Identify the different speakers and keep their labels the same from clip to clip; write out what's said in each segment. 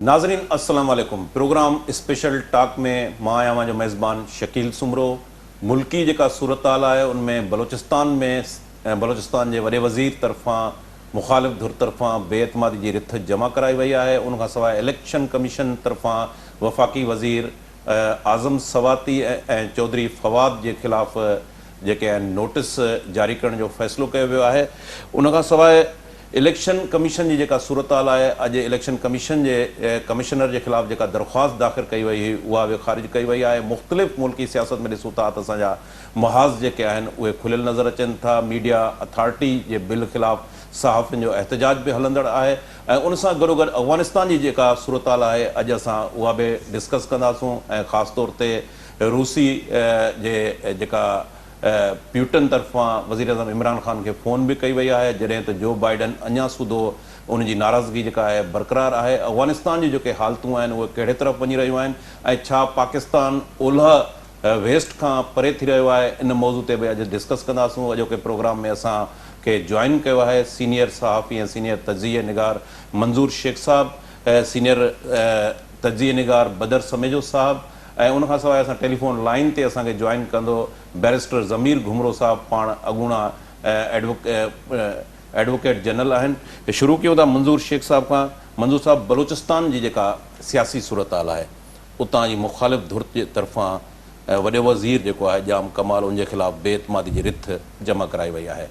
Speaker 1: नाज़रीन अस्सलाम वालेकुम। प्रोग्राम स्पेशल टॉक में मां आहियां जो मेज़बान शकील सुमरो। मुल्की जेका सूरत हाल आहे उनमें बलोचिस्तान जे वॾे वज़ीर तरफ़ां मुखालिफ़ धुर तरफ़ां बेएतमादी जी रिथ जमा कराई वई आहे। उनखां सवाइ इलेक्शन कमीशन तरफ़ां वफ़ाक़ी वज़ीर आज़म सवाती ऐं चौधरी फवाद जे ख़िलाफ़ जेके आहिनि नोटिस जारी करण जो फ़ैसिलो कयो वियो आहे। उनखां सवाइ इलेक्शन कमीशन जी जेका सूरत हाल आहे, अॼु इलेक्शन कमीशन जे कमिशनर जे ख़िलाफ़ जेका दरख़्वास्त दाख़िल कई वई हुई उहा बि ख़ारिज कई वई आहे। मुख़्तलिफ़ मुल्की सियासत में ॾिसूं था त असांजा महाज़ जेके आहिनि उहे खुलियल नज़र अचनि था। मीडिया अथॉरिटी जे बिल ख़िलाफ़ सहाफ़ियुनि जो एहतजाज बि हलंदड़ आहे ऐं उन सां गॾोगॾु अफ़गानिस्तान जी जेका सूरत हाल आहे अॼु असां उहा बि डिस्कस कंदासूं ऐं ख़ासि तौर ते रूसी जे जेका प्यूटन तरफ़ां वज़ीर आज़म इमरान ख़ान खे फ़ोन बि कई वई आहे, जॾहिं त जो बाइडन अञा सूदो उनजी नाराज़गी जेका आहे बरक़रार आहे। अफ़गानिस्तान जी जेके हालतूं आहिनि उहे कहिड़े तरफ़ वञी रहियूं आहिनि ऐं छा पाकिस्तान ओलह वेस्ट खां परे थी रहियो आहे, इन मौज़ू ते बि अॼु डिस्कस कंदासूं। अॼोके प्रोग्राम में असांखे जॉइन कयो आहे सीनियर सहाफ़ी ऐं सीनियर तजिज़िया निगार मंज़ूर शेख साहब, सीनियर तजिज़िया निगार बदर समेजो साहब ऐं उनखां सवाइ असां टेलीफोन लाइन ते असांखे जॉइन कंदो बैरिस्टर ज़मीर घुमरो साहब, पाण अॻूणा एडवोकेट जनरल आहिनि। शुरू कयूं था मंज़ूर शेख साहब खां। मंज़ूर साहब, बलूचिस्तान जी जेका सियासी सूरत हाल आहे उतां जी मुखालिफ़ धुर जे तरफ़ां वॾो वज़ीर जेको आहे जाम कमाल उनजे ख़िलाफ़ बेएतमादी जी रिथ जमा कराई वई आहे।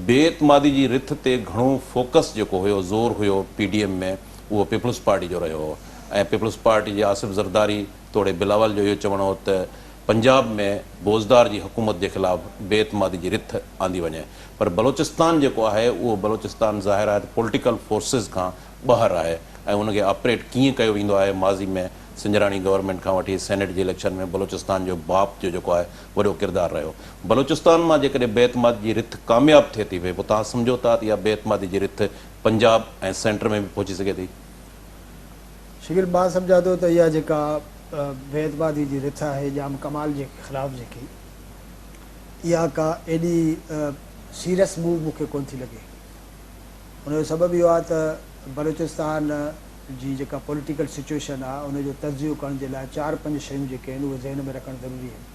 Speaker 1: बेएतमादी जी रिथ ते घणो फोकस जेको हुयो, ज़ोर हुयो PDM में, उहो पीपल्स पार्टी जो रहियो हो ऐं पीपल्स पार्टी जे आसिफ़ ज़रदारी तोड़े बिलावल जो इहो चवणो हो त पंजाब में बोज़दार जी हुकूमत जे ख़िलाफ़ बेएतमादी जी रिथ आंदी वञे। पर बलोचिस्तान जेको आहे उहो बलोचिस्तान ज़ाहिर आहे त पॉलिटिकल फोर्सिस खां ॿाहिरि आहे ऐं उनखे ऑपरेट कीअं कयो वेंदो आहे। माज़ी में सिंजराणी गवर्नमेंट खां वठी सेनेट जे इलेक्शन में बलोचिस्तान जो बाप जो जेको आहे वॾो किरदारु रहियो। बलोचिस्तान मां जेकॾहिं बेएतमादी जी रिथ कामयाबु थिए थी पई, पोइ तव्हां सम्झो था त इहा बेएतमादी जी रिथ पंजाब ऐं सेंटर में बि पहुची सघे थी?
Speaker 2: शकील, मां सम्झां थो त इहा जेका बेएतमादी जी रिथ आहे जाम कमाल जे ख़िलाफ़ु जेकी, इहा का एॾी सीरियस मूव मूंखे कोन थी लॻे। उनजो सबबु इहो आहे त बलूचिस्तान जी जेका पॉलिटिकल सिचुएशन आहे उनजो तजियो करण जे लाइ 4-5 शयूं जेके आहिनि उहे ज़हन में रखणु ज़रूरी आहिनि।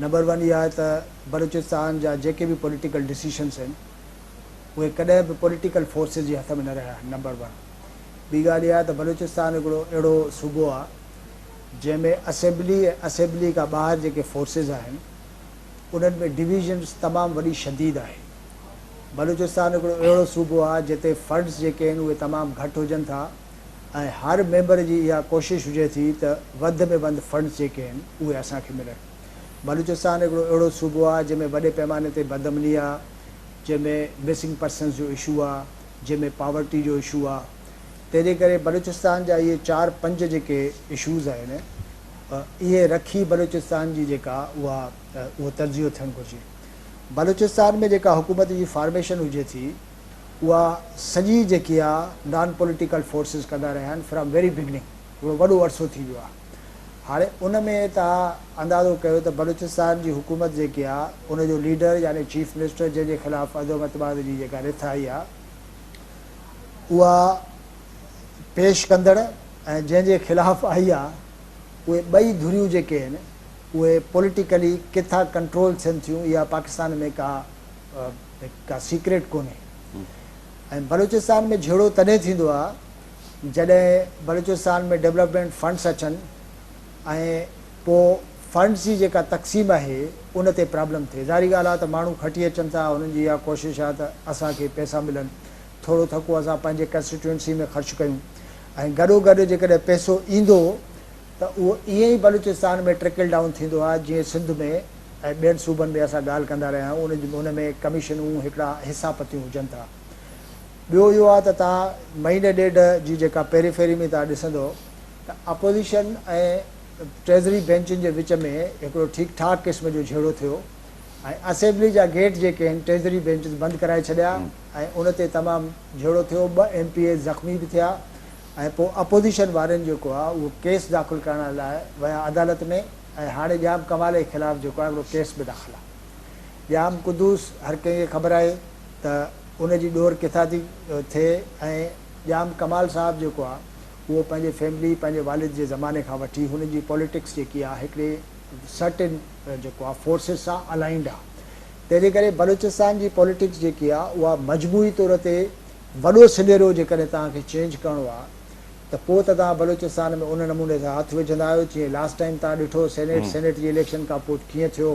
Speaker 2: नंबर 1 इहा आहे त बलूचिस्तान जा जेके बि पॉलिटिकल डिसीशन्स आहिनि उहे कॾहिं बि पॉलिटिकल फोर्सिस जे हथ में न रहिया आहिनि। नंबर 1। ॿी ॻाल्हि इहा आहे त बलूचिस्तान हिकिड़ो अहिड़ो सूबो आहे जंहिंमें असेंबली खां ॿाहिरि जेके फोर्सिस आहिनि उन्हनि में डिविजन्स तमामु वॾी शदीद आहे। बलूचिस्तान हिकिड़ो अहिड़ो सूबो आहे जिते फंड्स जेके आहिनि उहे तमामु घटि हुजनि था ऐं हर मेंबर जी इहा कोशिशि हुजे थी त वधि में वधि फंड्स जेके आहिनि उहे असांखे मिलनि। बलूचिस्तान हिकिड़ो अहिड़ो सूबो आहे जंहिंमें वॾे पैमाने ते बदमनी आहे, जंहिंमें मिसिंग पर्सन्स जो इशू आहे, जंहिंमें पावर्टी जो इशू आहे। तंहिंजे करे बलूचिस्तान जा इहे 4-5 जेके इशूज़ आहिनि इहे रखी बलूचिस्तान जी जेका उहो तजियो थियणु घुरिजे। बलूचिस्तान में जेका हुकूमत जी फॉर्मेशन हुजे थी उहा सॼी जेकी आहे नॉन पॉलिटिकल फोर्सिस कंदा रहिया आहिनि फ्रॉम वेरी बिगनिंग। हिकिड़ो वॾो अरसो थी वियो आहे। हाणे उन में तव्हां अंदाज़ो कयो त बलूचिस्तान जी हुकूमत जेकी आहे उनजो लीडर यानी चीफ मिनिस्टर जंहिंजे ख़िलाफ़ अदोमतबाद जी जेका रिथ आई आहे उहा पेश कंदड़ ऐं जंहिंजे ख़िलाफ़ु आई आहे उहे ॿई धुरियूं जेके आहिनि उहे पॉलिटिकली किथां कंट्रोल थियनि थियूं इहा पाकिस्तान में का सीक्रेट कोन्हे। ऐं बलूचिस्तान में झेड़ो तॾहिं थींदो आहे जॾहिं बलूचिस्तान में डेवलपमेंट फंड्स अचनि ऐं पोइ फंड्स जी जेका तक़सीम आहे उन ते प्रॉब्लम थिए। ज़ाहिरी ॻाल्हि आहे त माण्हू खटी अचनि था, उन्हनि जी इहा कोशिशि आहे त असांखे पैसा मिलनि, थोरो थको असां पंहिंजे कंस्टिट्यूएंसी में ख़र्चु कयूं ऐं गॾोगॾु जेकॾहिं पैसो ईंदो त उहो ईअं ई बलूचिस्तान में ट्रिकल डाउन थींदो आहे जीअं सिंध में ऐं ॿियनि सूबनि में असां ॻाल्हि कंदा रहिया आहियूं। उन में कमीशनूं हिकिड़ा हिसा पतियूं हुजनि था। ॿियो इहो आहे त तव्हां महीने ॾेढ जी जेका पेरीफेरी में तव्हां ॾिसंदो त अपोज़िशन ऐं ट्रेज़री बेंचुनि जे विच में हिकिड़ो ठीकु ठाक क़िस्म जो झेड़ो थियो ऐं असेंबली जा गेट जेके आहिनि ट्रेज़री बेंचिस बंदि कराए छॾिया ऐं उन ते तमामु झेड़ो थियो। 2 MPA ज़ख़्मी बि थिया ऐं पोइ अपोज़िशन वारनि जेको आहे उहो केस दाख़िल करण लाइ विया अदालत में ऐं हाणे जाम कमाल जे ख़िलाफ़ु जेको आहे हिकिड़ो केस बि दाख़िल आहे। जाम कुदूस हर कंहिंखे ख़बर आहे त उनजी ॾोर किथां थी थिए ऐं जाम कमाल साहब जेको आहे उहो पंहिंजे फैमिली पंहिंजे वालिद जे ज़माने खां वठी हुन जी पॉलिटिक्स जेकी आहे हिकिड़े सर्टेन जेको आहे फोर्सिस सां अलाइंड आहे। तंहिंजे करे बलूचिस्तान जी पॉलिटिक्स जेकी आहे उहा मजमूई तौर ते वॾो सिनेरियो जेकॾहिं तव्हांखे चेंज करिणो आहे त पोइ त तव्हां बलूचिस्तान में उन नमूने सां हथु विझंदा आहियो जीअं लास्ट टाइम तव्हां ॾिठो सेनेट जी इलेक्शन खां पोइ कीअं थियो,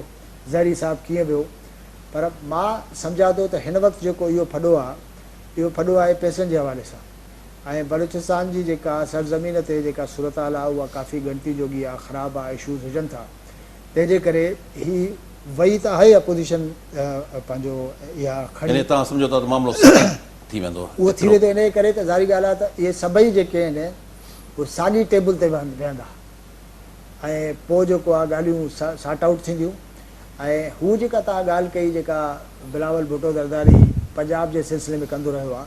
Speaker 2: ज़हरी साहब कीअं वियो। पर मां सम्झां थो त हिन वक़्तु जेको इहो फॾो आहे, इहो फॾो आहे पैसनि जे हवाले सां। ऐं बलूचिस्तान जी जेका सरज़मीन ते जेका सूरत हाल आहे उहा काफ़ी ॻणती जोगी आहे, ख़राबु आहे, इशूज़ हुजनि था। तंहिंजे करे ही वई त आहे अपोज़िशन पंहिंजो इहा खणी
Speaker 1: तव्हां सम्झो था त मामिलो थी वेंदो,
Speaker 2: उहो थी वेंदो। इन करे त ज़ाहिरी ॻाल्हि आहे त इहे सभई जेके आहिनि उहे साॻी टेबल ते वेहंदा ऐं पोइ जेको आहे ॻाल्हियूं सॉर्ट आउट थींदियूं। ऐं हू जेका तव्हां ॻाल्हि कई जेका बिलावल भुट्टो ज़रदारी पंजाब जे सिलसिले में कंदो रहियो आहे,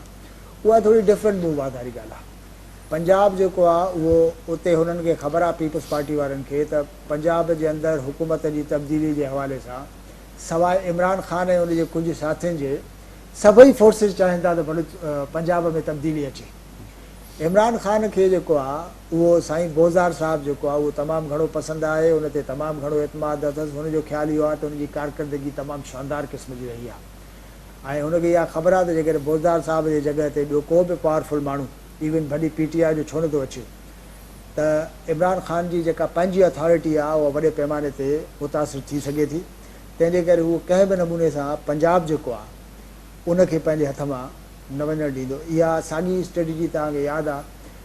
Speaker 2: उहा थोरी डिफरेंट मूव आहे। ज़ाहिरी ॻाल्हि आहे पंजाब जेको आहे उहो उते हुननि खे ख़बर आहे पीपल्स पार्टी वारनि खे त पंजाब जे अंदरि हुकूमत जी तब्दीली जे हवाले सां सवाइ इमरान ख़ान ऐं उनजे कुझु साथियुनि जे सभई फोर्सिस चाहिनि था त पंजाब में तब्दीली अचे। इमरान ख़ान खे जेको आहे उहो साईं बोज़ार साहिबु जेको आहे उहो तमामु घणो पसंदि आहे, उन ते तमामु घणो एतमाद अथसि। हुनजो ख़्यालु इहो आहे त हुनजी कारकर्दगी तमामु शानदार क़िस्म जी रही आहे ऐं हुनखे इहा ख़बर आहे त जेकॾहिं बोज़ार साहिब जे जॻह ते ॿियो को बि पावरफुल माण्हू इवन भली PTI जो छो नथो अचे त इमरान ख़ान जी जेका पंहिंजी अथॉरिटी आहे उहा वॾे पैमाने ते मुतासिर थी सघे थी। तंहिंजे करे उहो कंहिं बि नमूने सां पंजाब जेको आहे उनखे पंहिंजे हथ मां न वञणु ॾींदो। इहा साॻी स्ट्रेटजी तव्हांखे यादि आहे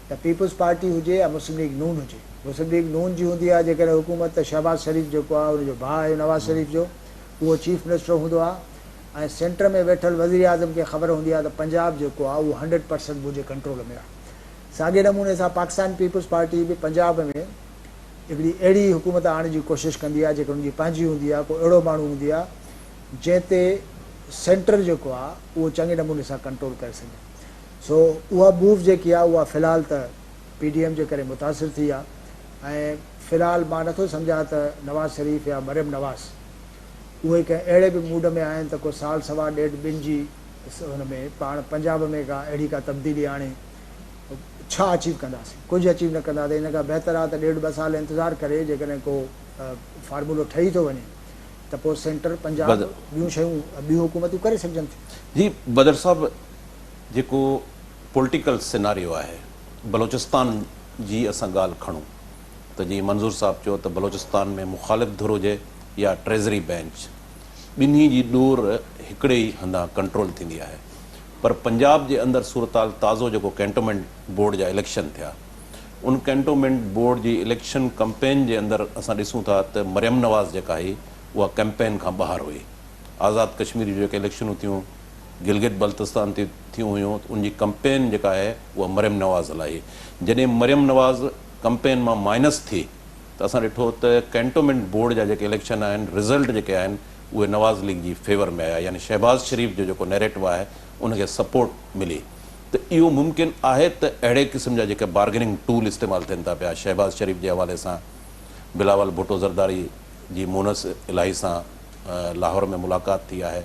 Speaker 2: त पीपल्स पार्टी हुजे या मुस्लिम लीग नून हुजे, मुस्लिम लीग नून जी हूंदी आहे जेकॾहिं हुकूमत त शहबाज़ शरीफ़ जेको आहे उनजो भाउ आहे नवाज़ शरीफ़ जो, उहो चीफ मिनिस्टर हूंदो आहे ऐं सेंटर में वेठल वज़ीर आज़म खे ख़बर हूंदी आहे त पंजाब जेको आहे उहो 100% मुंहिंजे कंट्रोल में आहे। साॻिए नमूने सां पाकिस्तान पीपल्स पार्टी बि पंजाब में हिकिड़ी अहिड़ी हुकूमत आणण जी कोशिशि कंदी आहे जेकी हुनजी पंहिंजी हूंदी आहे, को अहिड़ो माण्हू हूंदी आहे जंहिं ते सेंटर जेको आहे उहो चङे नमूने सां कंट्रोल करे सघे। सो उहा मूव जेकी आहे उहा फ़िलहालु त PDM जे करे मुतासिर थी आहे ऐं फ़िलहालु मां नथो सम्झां त नवाज़ शरीफ़ या मरियम नवाज़ उहे कंहिं अहिड़े बि मूड में आहिनि त को साल सवा ॾेढ ॿिनि जी हुन में पाण पंजाब में का अहिड़ी का तब्दीली आणे छा अचीव कंदासीं, कुझु अचीव न कंदासीं। इन खां बहितर आहे त ॾेढ ॿ साल इंतज़ारु करे जेकॾहिं को फार्मूलो ठही थो वञे त पोइ सेंटर पंजाब ॿियूं शयूं ॿियूं हुकूमतूं करे सघजनि थियूं।
Speaker 1: जी बदर साहब, जेको पॉलिटिकल सिनारियो आहे बलोचिस्तान जी असां ॻाल्हि खणूं त जीअं मंज़ूर साहब चयो त बलोचिस्तान में मुख़ालिफ़ धुर हुजे या ट्रेज़री बेंच, ॿिन्ही जी ॾोर हिकिड़े ई हंधा कंट्रोल थींदी आहे। पर पंजाब जे अंदरि सूरताल ताज़ो जेको कैंटोनमेंट बोर्ड जा इलेक्शन थिया, उन कैंटोनमेंट बोर्ड जी इलेक्शन कैंपेन जे अंदरि असां ॾिसूं था त मरियम नवाज़ जेका हुई उहा कैंपेन खां ॿाहिरि हुई। आज़ाद कश्मीर जी जेके इलेक्शनूं थियूं, गिलगित बल्तिस्तान ते थियूं हुयूं, उनजी कैंपेन जेका आहे उहा मरियम नवाज़ हलाई। जॾहिं मरियम नवाज़ कैंपेन मां माइनस थी त असां ॾिठो त कैंटोनमेंट बोर्ड जा जेके इलेक्शन आहिनि, रिज़ल्ट जेके आहिनि उहे नवाज़ लीग जी फेवर में आया, यानी शहबाज़ शरीफ़ जो जेको नैरेटिव आहे उनखे सपोर्ट मिली। त इहो मुमकिन आहे त अहिड़े क़िस्म जा जेके बार्गेनिंग टूल इस्तेमालु थियनि था पिया, शहबाज़ शरीफ़ जे हवाले सां बिलावल भुट्टो ज़रदारी जी मुनस इलाही सां लाहौर में मुलाक़ात थी आहे,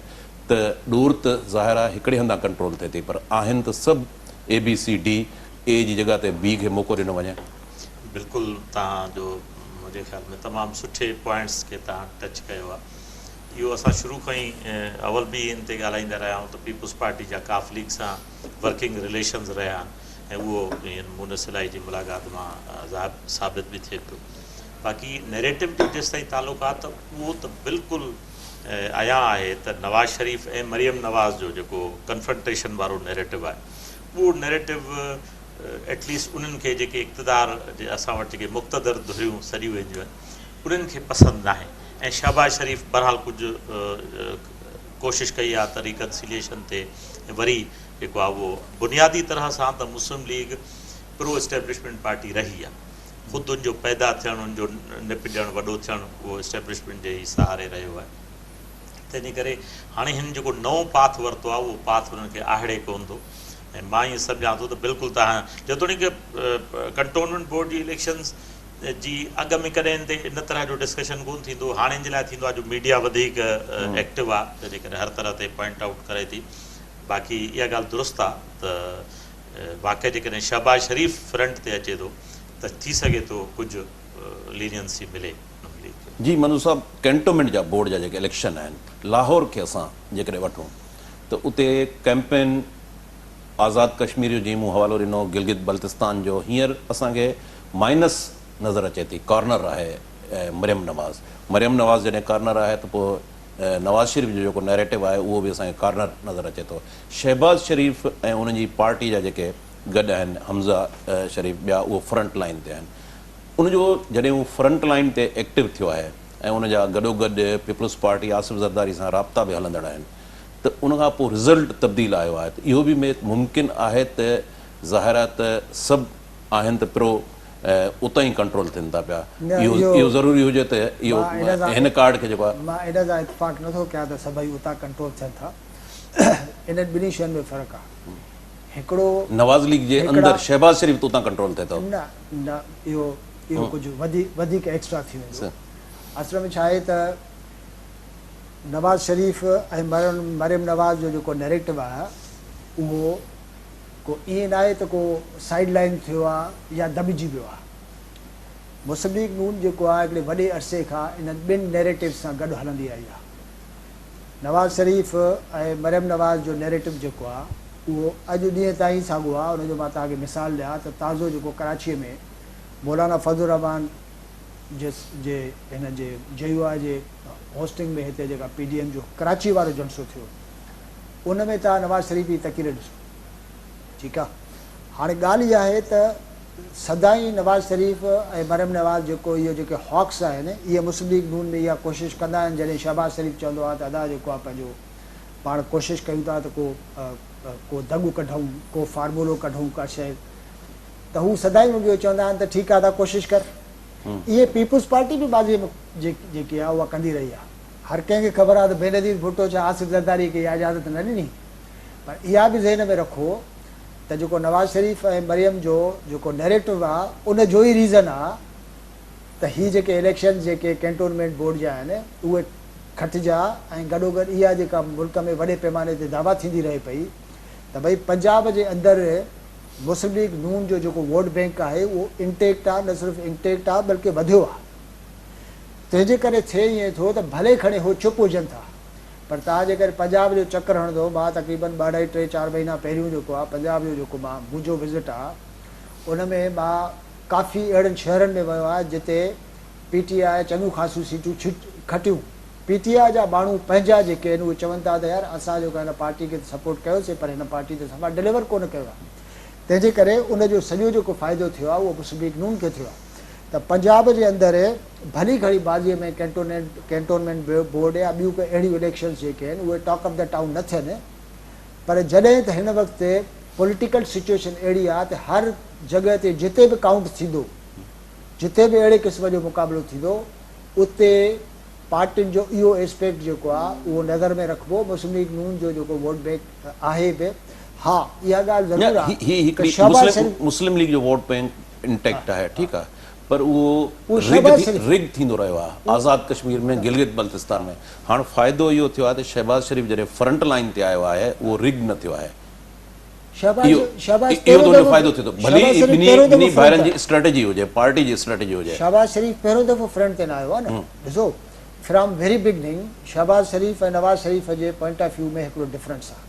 Speaker 1: त ॾोर त ज़ाहिर आहे हिकिड़े हंधा कंट्रोल थिए थी, पर आहिनि त सभु ABCD A जी जॻह ते B खे मौक़ो ॾिनो वञे।
Speaker 3: बिल्कुलु तव्हांजो मुंहिंजे ख़्याल में तमामु सुठे पॉइंट्स खे तव्हां टच कयो आहे। इहो असां शुरू खां ई अवल बि इन ते ॻाल्हाईंदा रहिया आहियूं त पीपल्स पार्टी जा काफ़ लीग सां वर्किंग रिलेशन्स रहिया आहिनि ऐं उहो मुनस इलाही जी मुलाक़ात मां साबित बि थिए पियो। बाक़ी नैरेटिव जो जेसि ताईं तालुक़ु आहे त उहो त बिल्कुलु आया आहे त नवाज़ शरीफ़ ऐं मरियम नवाज़ जो जेको कन्फ्रंटेशन वारो नैरेटिव आहे, उहो नैरेटिव एटलीस्ट उन्हनि खे जेके इक़्तिदार जे असां वटि जेके मुक़्तदर धुरियूं सॾियूं वेंदियूं आहिनि उन्हनि खे पसंदि न आहे। ऐं शहबाज़ शरीफ़ बहरहाल कुझु कोशिशि कई आहे त रिकन्सिलिएशन ते वरी जेको आहे उहो बुनियादी तरह सां त मुस्लिम लीग प्रो एस्टेब्लिशमेंट पार्टी रही आहे। ख़ुदि उनजो पैदा थियणु, उनजो निपजणु, वॾो थियणु उहो एस्टेब्लिशमेंट जे ई सहारे रहियो आहे। तंहिंजे करे हाणे हिन जेको नओं पाथ वरितो आहे उहो पाथ हुननि खे आहड़े कोन थो। ऐं मां ईअं सम्झां थो त बिल्कुलु तव्हां जेतोणीकि कंटोनमेंट बोर्ड जी इलेक्शन्स जी अॻ में कॾहिं ते इन तरह जो डिस्कशन कोन थींदो, हाणे जे लाइ थींदो आहे जो मीडिया वधीक एक्टिव आहे, जंहिंजे करे हर तरह ते पॉइंट आउट करे थी। बाक़ी इहा ॻाल्हि दुरुस्त आहे त वाक़ई जेकॾहिं शहबाज शरीफ़ फ्रंट ते अचे थो त थी सघे थो कुझु लीनियंसी मिले नुस्लिम लीग खे।
Speaker 1: जी मनु साहब, कैंटोनमेंट जा बोर्ड जा जेके इलेक्शन आहिनि, लाहौर खे असां जेकॾहिं वठूं त उते कैंपेन आज़ाद कश्मीर जो जीअं मूं हवालो ॾिनो, गिलगित बल्तिस्तान जो, हींअर असांखे माइनस नज़र अचे थी, कॉर्नर आहे मरियम नवाज़ जॾहिं कॉर्नर आहे त पोइ नवाज़ शरीफ़ जो जेको नैरेटिव आहे उहो बि असांखे कॉर्नर नज़र अचे थो। शहबाज शरीफ़ ऐं उनजी पार्टी जा जेके गॾु आहिनि, हमज़ा शरीफ़ ॿिया, उहो फ्रंट लाइन ते आहिनि। उनजो जॾहिं उहो फ्रंट लाइन ते एक्टिव थियो आहे ऐं उनजा गॾोगॾु पीपल्स पार्टी आसिफ़ ज़रदारी सां राब्ता बि हलंदड़ आहिनि, त उनखां पोइ रिज़ल्ट तब्दील आयो आहे। त इहो बि मुमकिन आहे त ज़ाहिर आहे त सभु आहिनि त पिरो उतां ई कंट्रोल थियनि था पिया। इहो ज़रूरी हुजे त इहो हिन कार्ड खे जेको आहे,
Speaker 2: मां इन सां इतफ़ाक़ नथो कयां त सभई उतां कंट्रोल थियनि था। इन्हनि ॿिन्ही शयुनि में फ़र्क़ु आहे। हिकिड़ो
Speaker 1: नवाज़ लीग जे अंदरि शहबाज शरीफ़ उतां कंट्रोल थिए थो।
Speaker 2: न इहो कुझु वधीक एक्स्ट्रा थी वेंदो। असल में छा आहे त नवाज़ शरीफ़ ऐं मरियम नवाज़ जो जेको नैरेटिव आहे उहो को ईअं न आहे त को साइड लाइन थियो आहे या दॿिजी वियो आहे। मुस्लिम लीग नून जेको आहे हिकिड़े वॾे अरसे खां इन्हनि ॿिनि नैरेटिव सां गॾु हलंदी आई आहे। नवाज़ शरीफ़ ऐं मरियम नवाज़ जो नैरेटिव जेको आहे उहो अॼु ॾींहं ताईं साॻियो आहे। उनजो मां तव्हांखे मिसाल ॾियां त ताज़ो जेको कराचीअ में मौलाना फज़लुर रहमान जे हिन जे JUI जे होस्टिंग में हिते जेका PDM जो कराची वारो जलसो थियो, उन में तव्हां नवाज़ शरीफ़ जी तक़रीर ॾिसो, ठीकु आहे। हाणे ॻाल्हि इहा आहे त सदाईं नवाज़ शरीफ़ ऐं मरियम नवाज़ जेको इहो जेके हॉक्स आहिनि, इहे मुस्लिम लीग नून में इहा कोशिशि कंदा आहिनि। जॾहिं शहबाज शरीफ़ चवंदो आहे त अदा जेको आहे पंहिंजो पाण कोशिशि कयूं था त को दॻु कढूं, को फार्मूलो कढूं, का शइ, त हू सदाईं इहो चवंदा आहिनि त ठीकु आहे त कोशिशि कर। इहे पीपुल्स पार्टी बि बाज़ीअ में जेकी आहे उहा कंदी रही आहे। हर कंहिंखे ख़बर आहे त बेनज़ीर भुट्टो छा आसिफ़ ज़रदारी खे इहा इजाज़त न ॾिनी, पर इहा बि ज़हन में रखो त जेको नवाज़ शरीफ़ ऐं मरियम जो जेको नैरेटिव आहे उन जो ई रीज़न आहे त हीअ जेके इलेक्शन जेके कैंटोनमेंट बोर्ड जा आहिनि उहे खटिजा, ऐं गॾोगॾु इहा जेका मुल्क में वॾे पैमाने ते दावा थींदी रहे पई त भई पंजाब जे अंदरि मुस्लिम लीग नून जो जेको वोट बैंक आहे उहो इंटेक्ट आहे, न सिर्फ़ु इंटेक्ट आहे बल्कि वधियो आहे। तंहिंजे करे थिए ईअं थो त भले खणे हो चुप हुजनि था, पर तव्हां जेकर पंजाब जो चकर हणंदो, मां तक़रीबन 2-3-4 महीना पहिरियों जेको आहे पंजाब जो जेको मुंहिंजो विज़िट आहे, उन में मां काफ़ी अहिड़नि शहरनि में वियो आहे जिते PTI चङियूं ख़ासियूं सीटूं खटियूं। PTI जा माण्हू पंहिंजा जेके आहिनि उहे चवनि था त यार असां जेको हिन पार्टी खे सपोर्ट कयोसीं, पर हिन पार्टी ते सफ़ा डिलीवर कोन कयो आहे। तंहिंजे करे उनजो सॼो जेको फ़ाइदो थियो आहे उहो मुस्लिम लीग नून खे थियो आहे। त पंजाब जे अंदरि भली घणी बाज़ीअ में कैंटोनमेंट बोर्ड या ॿियूं कोई अहिड़ियूं इलेक्शन्स जेके आहिनि उहे टॉक ऑफ द टाउन न थियनि, पर जॾहिं त हिन वक़्तु पॉलिटिकल सिचुएशन अहिड़ी आहे त हर जॻह ते जिते बि काउंट थींदो, जिते बि अहिड़े क़िस्म जो मुक़ाबिलो थींदो, उते पार्टियुनि जो इहो एस्पेक्ट जेको आहे उहो नज़र में रखिबो। मुस्लिम लीग नून जो जेको वोट बैंक आहे बि, हा इहा ॻाल्हि ज़रूरु आहे
Speaker 1: मुस्लिम लीग जो वोट बैंक इंटेक्ट आहे, ठीकु आहे, पर उहो रिग थींदो रहियो आहे आज़ाद कश्मीर में, गिलगित बल्तिस्तान में। हाणे फ़ाइदो इहो थियो आहे त शहबाज शरीफ़ जॾहिं फ्रंट लाइन ते आयो आहे उहो रिग न थियो आहे। इहो फ़ाइदो थिए थो, भली ॿिन्ही भाइरनि जी स्ट्रेटेजी हुजे, पार्टी जी स्ट्रेटेजी हुजे।
Speaker 2: शहबाज शरीफ़ पहिरियों दफ़ो फ्रंट ते न आयो आहे न। ॾिसो, फ्रॉम वेरी बिगनिंग शहबाज शरीफ़ ऐं नवाज़ शरीफ़ जे पॉइंट ऑफ व्यू में हिकिड़ो डिफरेंस आहे,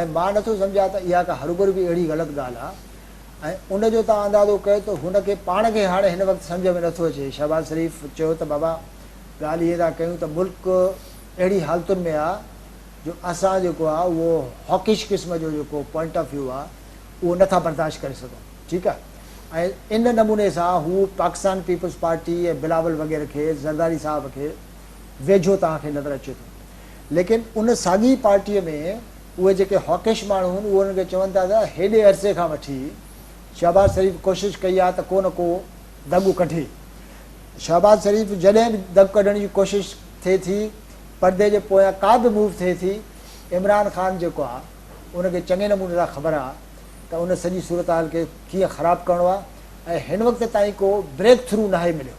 Speaker 2: ऐं मां नथो सम्झां त इहा का हरूभरू बि अहिड़ी ग़लति ॻाल्हि आहे। ऐं उनजो तव्हां अंदाज़ो कयो त हुनखे पाण खे हाणे हिन वक़्तु सम्झ में नथो अचे। शहबाज शरीफ़ चयो त बाबा ॻाल्हि इहे था कयूं त मुल्क अहिड़ी हालतुनि में आहे जो असां जेको आहे उहो हॉकिश क़िस्म जो जेको पॉइंट ऑफ व्यू आहे उहो नथा बर्दाश्त करे सघूं, ठीकु आहे। ऐं इन नमूने सां हू पाकिस्तान पीपल्स पार्टी ऐं बिलावल वग़ैरह खे, ज़रदारी साहब खे वेझो तव्हांखे नज़र अचे थो। लेकिन उन साॻी पार्टीअ में उहे जेके हॉकिश माण्हू आहिनि उहे उनखे चवनि था त हेॾे अरसे खां वठी शहबाज शरीफ़ कोशिशि कई आहे त को न को दॻु कढे। शहबाज शरीफ़ जॾहिं बि दॻु कढण जी कोशिशि थिए थी, परदे जे पोयां का बि मूव थिए थी, इमरान ख़ान जेको आहे उनखे चङे नमूने सां ख़बर आहे त उन सॼी सूरत हाल खे कीअं ख़राबु करिणो आहे। ऐं हिन वक़्त ताईं को ब्रेक थ्रू न आहे मिलियो।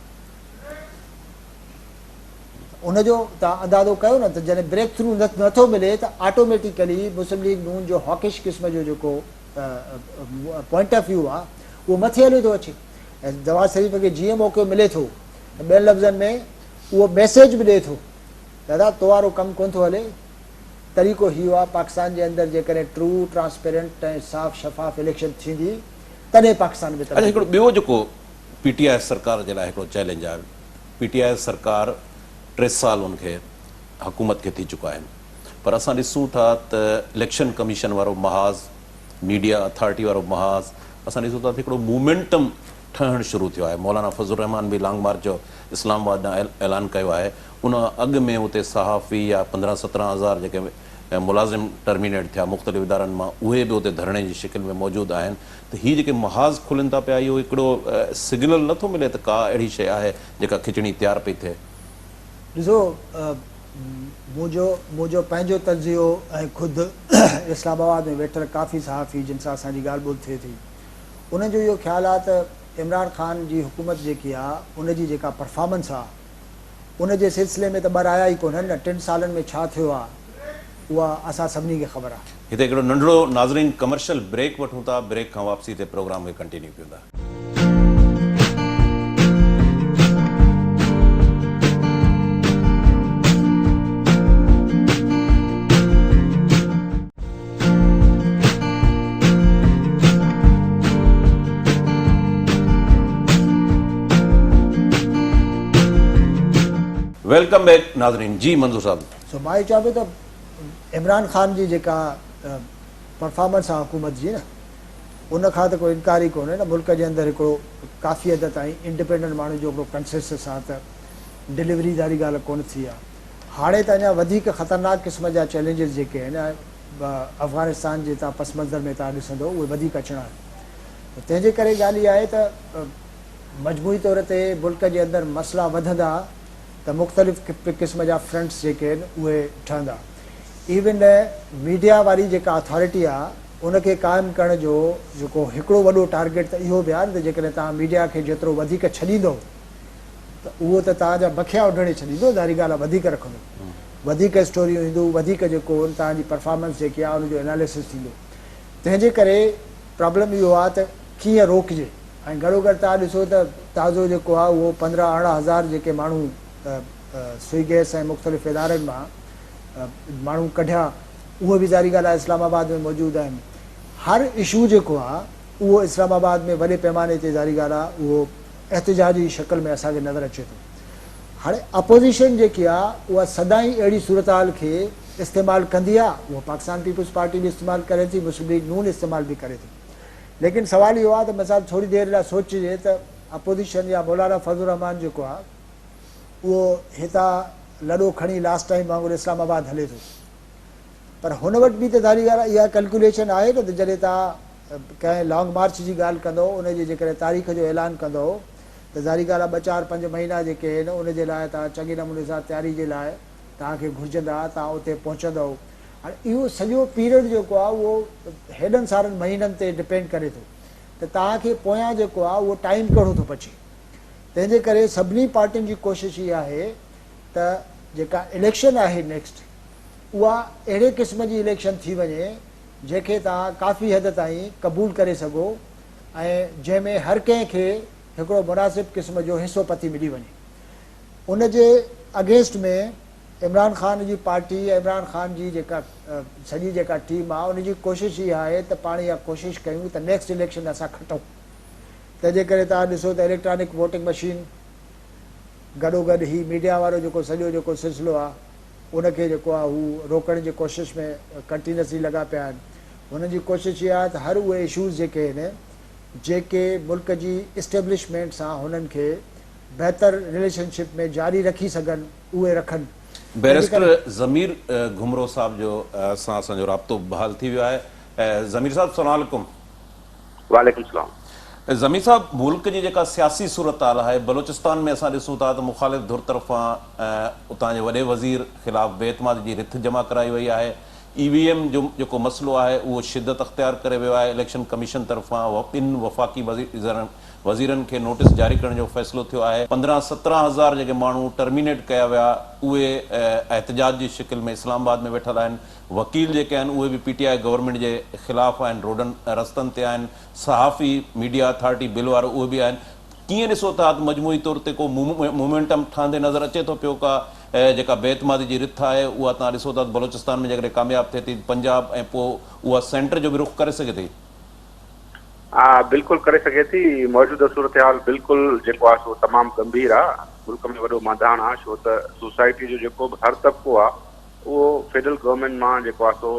Speaker 2: उनजो तव्हां अंदाज़ो कयो न त जॾहिं ब्रेक थ्रू नथो मिले त ऑटोमेटिकली मुस्लिम लीग नून जो हॉकिश क़िस्म जो जेको पॉइंट ऑफ व्यू आहे उहो मथे हली थो अचे ऐं जवाज़ शरीफ़ खे जीअं मौक़ो मिले थो ॿियनि लफ़्ज़नि में उहो मैसेज बि ॾिए थो दादा तो वारो कमु कोन थो हले तरीक़ो हीउ आहे पाकिस्तान जे अंदरि जेकॾहिं ट्रू ट्रांसपेरेंट ऐं साफ़ शफ़ाफ़ इलेक्शन थींदी तॾहिं पाकिस्तान में
Speaker 1: अच्छा हिकिड़ो ॿियो जेको PTI सरकार जे लाइ हिकिड़ो चैलेंज आहे PTI सरकार 3 साल उनखे हुकूमत खे थी चुका आहिनि पर असां ॾिसूं था त इलेक्शन कमीशन वारो महाज़ मीडिया अथॉरिटी वारो महाज़ असां ॾिसूं था त हिकिड़ो मूवमेंटम ठहणु शुरू थियो आहे मौलाना फज़लुर रहमान बि लॉन्ग मार्च जो इस्लामाबाद ॾांहुं ऐलान कयो आहे उन अॻु में उते सहाफ़ी या 15-17 हज़ार जेके मुलाज़िम टर्मिनेट थिया मुख़्तलिफ़ इदारनि मां उहे बि उते धरणे जी शिकिल में मौजूदु आहिनि त हीअ जेके महाज़ खुलनि था पिया इहो हिकिड़ो सिग्नल नथो मिले त का अहिड़ी शइ आहे जेका खिचड़ी तयारु पई थिए
Speaker 2: ॾिसो मुंहिंजो पंहिंजो तजियो ऐं ख़ुदि इस्लामाबाद में वेठल काफ़ी सहाफ़ी जिन सां असांजी ॻाल्हि ॿोल थिए थी उनजो इहो ख़्यालु आहे त इमरान ख़ान जी हुकूमत जेकी आहे उनजी जेका परफॉर्मेंस आहे उनजे सिलसिले में त ॿ आया ई कोन्हनि न 3 सालनि में छा थियो आहे उहा असां सभिनी खे ख़बर आहे
Speaker 1: हिते हिकिड़ो नंढड़ो नाज़रीन कमर्शियल ब्रेक वठूं था ब्रेक खां वापसी ते प्रोग्राम खे कंटिन्यू कयूं था वेलकम बैक नाज़रीन जी मंजूर साहब
Speaker 2: सो मां इहो चवां पियो त इमरान ख़ान जी जेका परफॉर्मेंस आहे हुकूमत जी न उन खां त कोई इनकार ई कोन्हे न मुल्क जे अंदरि हिकिड़ो काफ़ी हद ताईं इंडिपेंडेंट माण्हू जो हिकिड़ो कंसेंसस आहे त डिलीवरी वारी ॻाल्हि कोन थी आहे हाणे त अञा वधीक ख़तरनाक क़िस्म जा चैलेंजिस जेके आहिनि अफ़गानिस्तान जे तव्हां पस मंज़र में तव्हां ॾिसंदो उहे वधीक अचणा आहिनि तंहिंजे करे ॻाल्हि इहा आहे त मजमूई तौर ते मुल्क जे अंदरि मसइला वधंदा त मुख़्तलिफ़ क़िस्म जा फ्रंट्स जेके आहिनि उहे ठहंदा इवन मीडिया वारी जेका अथॉरिटी आहे उनखे क़ाइमु करण जो जेको हिकिड़ो वॾो टारगेट त इहो बि आहे न त जेकॾहिं तव्हां मीडिया खे जेतिरो वधीक छॾींदो त उहो त तव्हांजा बखिया उढणे छॾींदो ज़ाहिरी ॻाल्हि आहे वधीक रखंदो वधीक स्टोरियूं ईंदियूं वधीक जेको तव्हांजी परफॉर्मेंस जेकी आहे उनजो एनालिसिस थींदो तंहिंजे करे प्रॉब्लम इहो आहे त कीअं रोकिजे ऐं घरो घर तव्हां ॾिसो त ताज़ो जेको आहे उहो 15-18 हज़ार जेके माण्हू सुई गैस ऐं मुख़्तलिफ़ इदारनि मां माण्हू कढिया उहे बि ज़ाहिरी ॻाल्हि आहे इस्लामाबाद में मौजूदु आहिनि हर इशू जेको आहे उहो इस्लामाबाद में वॾे पैमाने ते ज़ाहिरी ॻाल्हि आहे उहो एहतिजाजी शक्ल में असांखे नज़र अचे थो हाणे अपोज़िशन जेकी आहे उहा सदाईं अहिड़ी सूरत हाल खे इस्तेमालु कंदी आहे उहा पाकिस्तान पीपुल्स पार्टी बि इस्तेमालु करे थी मुस्लिम लीग नून इस्तेमालु बि करे थी लेकिन सुवाल इहो आहे त मिसाल थोरी देरि लाइ सोचिजे त अपोज़िशन या मौलाना फज़लुर रहमान जेको आहे उहो हितां लॾो खणी लास्ट टाइम वांगुरु इस्लामाबाद हले थो पर हुन वटि बि त ज़ाहिरी ॻाल्हि आहे इहा कैलकुलेशन आहे न त जॾहिं तव्हां कंहिं लॉन्ग मार्च जी ॻाल्हि कंदो उनजी जेकॾहिं तारीख़ जो ऐलान कंदो त ज़ाहिरी ॻाल्हि आहे 2-4-5 महीना जेके आहिनि उनजे लाइ तव्हां चङे नमूने सां तयारी जे लाइ तव्हांखे घुरिजंदा तव्हां उते पहुचंदव हाणे इहो सॼो पीरियड जेको आहे उहो हेॾनि सारनि महीननि ते डिपेंड करे थो त तव्हांखे पोयां जेको आहे उहो टाइम कहिड़ो थो पचे तंहिंजे करे सभिनी पार्टियुनि जी कोशिश इहा आहे त जेका इलेक्शन आहे नेक्स्ट उहा अहिड़े क़िस्म जी इलेक्शन थी वञे जंहिंखे तव्हां काफ़ी हद ताईं क़बूल करे सघो ऐं जंहिंमें हर कंहिंखे हिकिड़ो मुनासिब क़िस्म जो हिसो पती मिली वञे उनजे अगेंस्ट में इमरान ख़ान जी पार्टी इमरान ख़ान जी जेका सॼी जेका टीम आहे उनजी कोशिश इहा आहे त पाण इहा कोशिशि कयूं त नेक्स्ट इलेक्शन असां खटूं तंहिंजे करे तव्हां ॾिसो त इलेक्ट्रॉनिक वोटिंग मशीन गॾोगॾु ही मीडिया वारो जेको सॼो जेको सिलसिलो आहे उनखे जेको आहे हू रोकण जी कोशिशि में कंटिन्यूसली लॻा पिया आहिनि हुननि जी कोशिशि इहा आहे त हर उहे इशूज़ जेके आहिनि जेके मुल्क जी इस्टेब्लिशमेंट सां हुननि खे बहितर रिलेशनशिप में जारी रखी सघनि उहे रखनि
Speaker 1: बैरिस्टर ज़मीर घुमरो साहब जो सां असांजो राब्तो बहाल थी वियो आहे ज़मीर साहब अस्सलाम वालेकुम
Speaker 4: वालेकुम सलाम
Speaker 1: ज़मीर साहब मुल्क जी जेका सियासी सूरत हाल आहे बलोचिस्तान में असां ॾिसूं था त मुखालिफ़ धुर तरफ़ां उतां जे वॾे वज़ीर ख़िलाफ़ बेतमादी जी रिथ जमा कराई वई आहे EVM जो जेको मसइलो आहे उहो शिदत अख़्तियार करे वियो आहे इलेक्शन कमीशन तरफ़ां ॿिनि वफ़ाक़ी वज़ीरनि खे नोटिस जारी करण जो फ़ैसिलो थियो आहे। 15-17 हज़ार जेके माण्हू टर्मिनेट कया विया उहे एहतजाज जी शिकिल में इस्लामाबाद में वेठल आहिनि। वकील जेके आहिनि उहे बि PTI गवर्नमेंट जे ख़िलाफ़ आहिनि, रोडनि रस्तनि ते आहिनि। सहाफ़ी मीडिया अथॉरिटी बिल वारो उहे बि आहिनि। कीअं ॾिसो था मजमूई तौर ते को मोमेंटम ठहंदे नज़र अचे थो पियो का जेका बेतमादी जी रिथ आहे उहा तव्हां ॾिसो था बलोचिस्तान में जेकॾहिं कामयाबु थिए थी पंजाब ऐं पोइ उहा सेंटर जो बि रुख करे सघे थी?
Speaker 4: बिल्कुलु करे सघे थी। मौजूदा सूरत हाल बिल्कुलु जेको आहे सो तमामु गंभीर आहे। मुल्क में वॾो मैदान आहे, छो त सोसाइटी जो जेको बि हर तबिको आहे उहो फेडरल गवर्नमेंट मां जेको आहे सो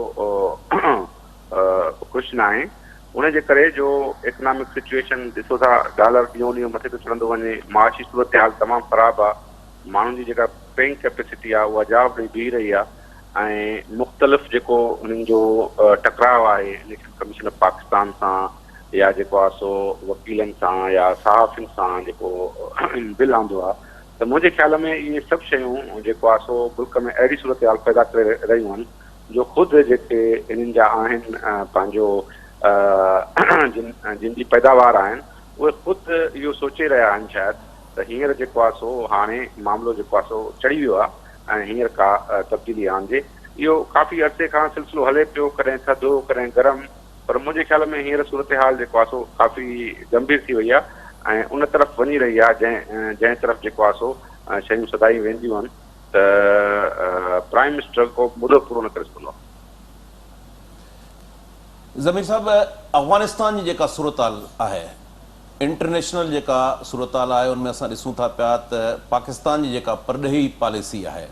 Speaker 4: ख़ुशि न आहे। उनजे करे जो इकनॉमिक सिचुएशन ॾिसो था, डॉलर ॾींहों ॾींहुं मथे थो चढ़ंदो वञे, माशी सूरत हाल तमामु ख़राबु आहे। माण्हुनि जी जेका पेइंग कैपेसिटी आहे उहा जाब ॾेई बीह रही आहे ऐं मुख़्तलिफ़ जेको उन्हनि जो टकराव आहे इलेक्शन कमीशन ऑफ पाकिस्तान सां या जेको आहे सो वकीलनि सां या सहाफ़ियुनि सां जेको बिल आंदो आहे, त मुंहिंजे ख़्याल में इहे सभु शयूं जेको आहे सो मुल्क में अहिड़ी सूरत हाल पैदा करे रहियूं आहिनि जो ख़ुदि जेके इन्हनि जा आहिनि पंहिंजो जिन जी पैदावार आहिनि उहे ख़ुदि इहो सोचे रहिया आहिनि शायदि त हींअर जेको आहे सो हाणे मामिलो जेको आहे सो चढ़ी वियो आहे ऐं हींअर का तब्दीली आणिजे। इहो काफ़ी अरसे खां सिलसिलो हले पियो, कॾहिं थधो कॾहिं गरम, पर मुंहिंजे ख़्याल में हींअर सूरत हाल जेको आहे सो काफ़ी गंभीर थी वई आहे ऐं उन तरफ़ वञी रही आहे जंहिं तरफ़ जेको आहे सो शयूं सदाई वेंदियूं आहिनि त प्राइम मिनिस्टर को मुदो पूरो न करे सघंदो आहे।
Speaker 1: ज़मीर साहब, अफ़गानिस्तान जी जेका सूरत हाल आहे, इंटरनेशनल जेका सूरत हाल आहे, उनमें असां ॾिसूं था पिया त पाकिस्तान जी जेका परॾेही पॉलिसी आहे